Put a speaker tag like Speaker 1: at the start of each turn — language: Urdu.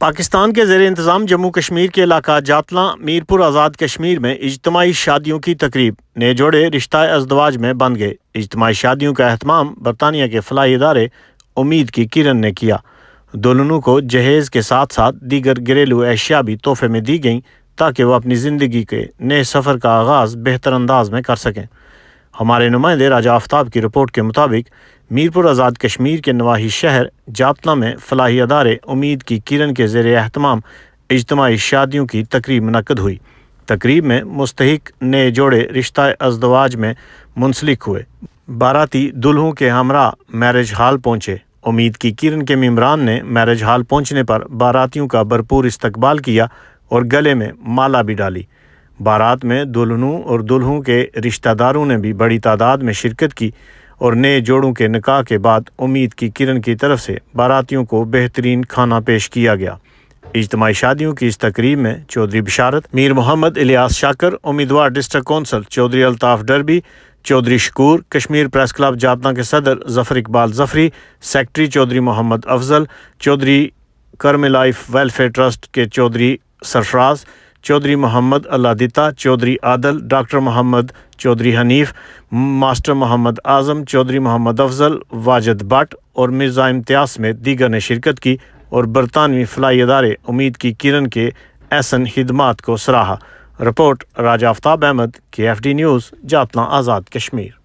Speaker 1: پاکستان کے زیر انتظام جموں کشمیر کے علاقہ جاتلاں میرپور آزاد کشمیر میں اجتماعی شادیوں کی تقریب، نئے جوڑے رشتہ ازدواج میں بن گئے۔ اجتماعی شادیوں کا اہتمام برطانیہ کے فلاحی ادارے امید کی کرن نے کیا۔ دلہنوں کو جہیز کے ساتھ ساتھ دیگر گھریلو اشیاء بھی تحفے میں دی گئیں تاکہ وہ اپنی زندگی کے نئے سفر کا آغاز بہتر انداز میں کر سکیں۔ ہمارے نمائندے راجہ آفتاب کی رپورٹ کے مطابق میرپور آزاد کشمیر کے نواحی شہر جاتلاں میں فلاحی ادارے امید کی کرن کے زیر اہتمام اجتماعی شادیوں کی تقریب منعقد ہوئی۔ تقریب میں مستحق نئے جوڑے رشتہ ازدواج میں منسلک ہوئے۔ باراتی دلہوں کے ہمراہ میرج ہال پہنچے۔ امید کی کرن کے ممبران نے میرج ہال پہنچنے پر باراتیوں کا بھرپور استقبال کیا اور گلے میں مالا بھی ڈالی۔ بارات میں دلہنوں اور دلہوں کے رشتہ داروں نے بھی بڑی تعداد میں شرکت کی اور نئے جوڑوں کے نکاح کے بعد امید کی کرن کی طرف سے باراتیوں کو بہترین کھانا پیش کیا گیا۔ اجتماعی شادیوں کی اس تقریب میں چودھری بشارت، میر محمد الیاس شاکر، امیدوار district council Chaudhry Altaf Darbi, Chaudhry Shakoor, Kashmir press club Jatlan کے صدر Zafar Iqbal Zafari, secretary Chaudhry Muhammad Afzal, Chaudhry Karam life welfare trust کے چودھری سرفراز، چودھری محمد اللہ دتا، چودھری عادل، ڈاکٹر محمد چودھری حنیف، ماسٹر محمد اعظم، چودھری محمد افضل، واجد بٹ اور مرزا امتیاز سمیت دیگر نے شرکت کی اور برطانوی فلاحی ادارے امید کی کرن کے احسن خدمات کو سراہا۔ رپورٹ راجہ آفتاب احمد، KFD نیوز، جاتلاں آزاد کشمیر۔